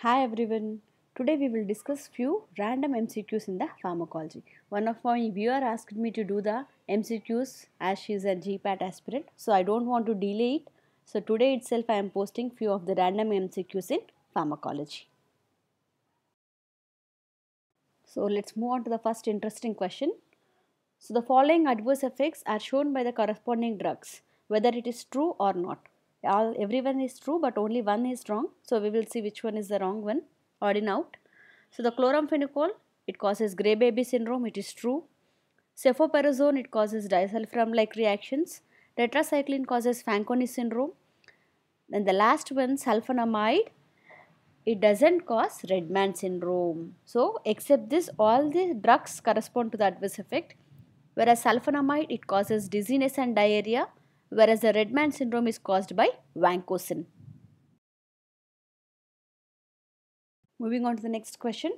Hi everyone. Today we will discuss few random MCQs in the pharmacology. One of my viewer asked me to do the MCQs as she is a GPAT aspirant, so I don't want to delay it. So today itself I am posting few of the random MCQs in pharmacology. So let's move on to the first interesting question. So the following adverse effects are shown by the corresponding drugs, whether it is true or not. Everyone is true, but only one is wrong. So we will see which one is the wrong one. Odd in out. So the chloramphenicol, it causes gray baby syndrome. It is true. Cefoperazone, it causes disulfiram-like reactions. Tetracycline causes Fanconi syndrome. And the last one, sulfonamide, it doesn't cause Redman syndrome. So except this, all the drugs correspond to the adverse effect. Whereas sulfonamide, it causes dizziness and diarrhea, whereas the Redman syndrome is caused by vancomycin. Moving on to the next question.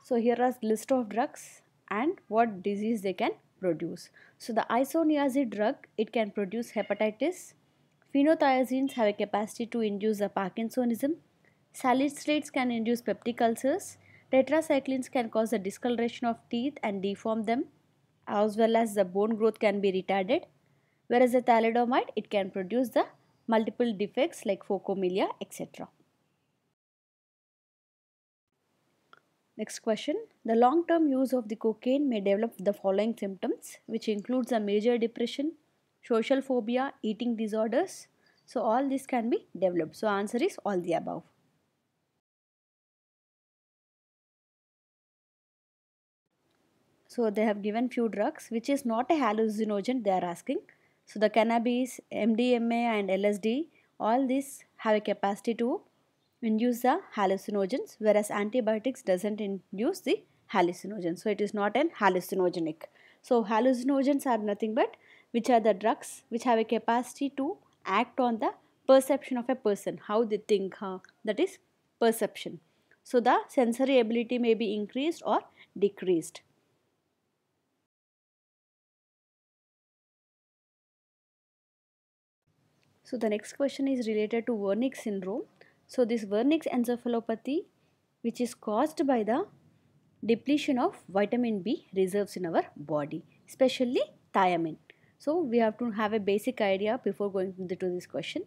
So here are list of drugs and what disease they can produce. So the isoniazid drug, it can produce hepatitis. Phenothiazines have a capacity to induce a Parkinsonism. Salicylates can induce peptic ulcers. Tetracyclines can cause the discoloration of teeth and deform them, as well as the bone growth can be retarded. Whereas the thalidomide, it can produce the multiple defects like phocomelia, etc. Next question. The long-term use of the cocaine may develop the following symptoms, which includes a major depression, social phobia, eating disorders. So all this can be developed. So answer is all the above. So they have given few drugs which is not a hallucinogen they are asking. So the cannabis, MDMA and LSD, all these have a capacity to induce the hallucinogens, whereas antibiotics doesn't induce the hallucinogens. So it is not an hallucinogenic. So hallucinogens are nothing but which are the drugs which have a capacity to act on the perception of a person, how they think, that is perception. So the sensory ability may be increased or decreased. So the next question is related to Wernicke syndrome. So this Wernicke's encephalopathy, which is caused by the depletion of vitamin B reserves in our body, especially thiamine. So we have to have a basic idea before going to this question.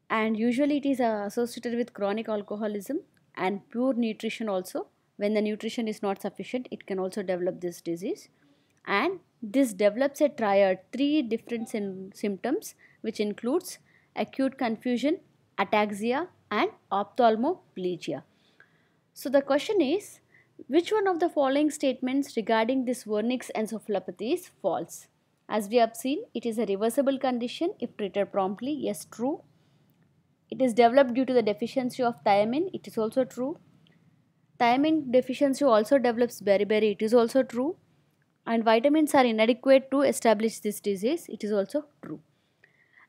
And usually it is associated with chronic alcoholism and poor nutrition also. When the nutrition is not sufficient, it can also develop this disease. And this develops a triad, three different symptoms, which includes acute confusion, ataxia and ophthalmoplegia. So the question is, which one of the following statements regarding this Wernicke's encephalopathy is false? As we have seen, it is a reversible condition if treated promptly. Yes, true. It is developed due to the deficiency of thiamine. It is also true. Thiamine deficiency also develops beriberi. It is also true. And vitamins are inadequate to establish this disease. It is also true.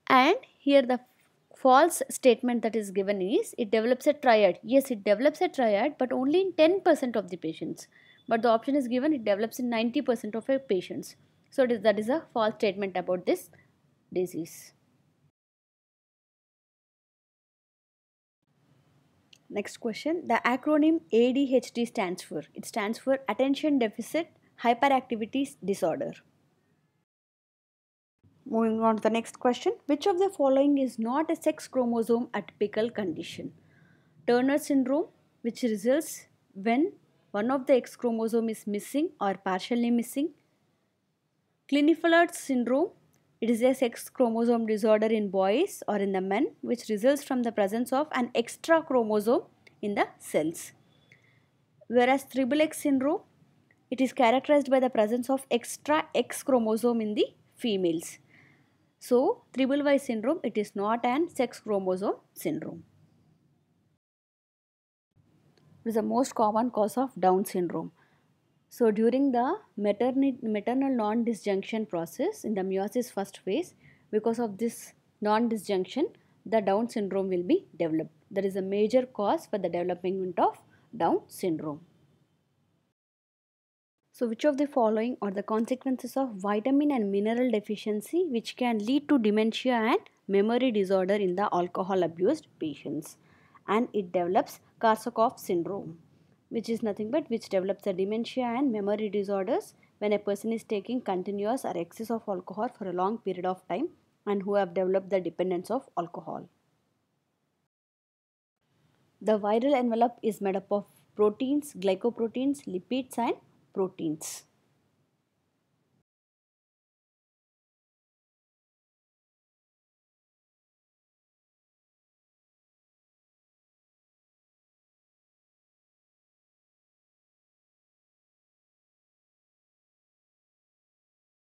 And here the false statement that is given is it develops a triad. Yes, it develops a triad, but only in 10% of the patients. But the option is given it develops in 90% of patients. So that is a false statement about this disease. Next question. The acronym ADHD stands for? It stands for Attention Deficit Hyperactivity Disorder. Moving on to the next question. Which of the following is not a sex chromosome atypical condition? Turner syndrome, which results when one of the X chromosome is missing or partially missing. Klinefelter syndrome, it is a sex chromosome disorder in boys or in the men which results from the presence of an extra chromosome in the cells. Whereas triple X syndrome, it is characterized by the presence of extra X chromosome in the females. So, triple Y syndrome, it is not an sex chromosome syndrome. It is the most common cause of Down syndrome. So during the maternal non-disjunction process in the meiosis first phase, because of this non-disjunction, the Down syndrome will be developed. That is a major cause for the development of Down syndrome. So which of the following are the consequences of vitamin and mineral deficiency which can lead to dementia and memory disorder in the alcohol abused patients? and it develops Korsakoff syndrome, which is nothing but which develops the dementia and memory disorders when a person is taking continuous or excess of alcohol for a long period of time and who have developed the dependence of alcohol. The viral envelope is made up of proteins, glycoproteins, lipids and proteins.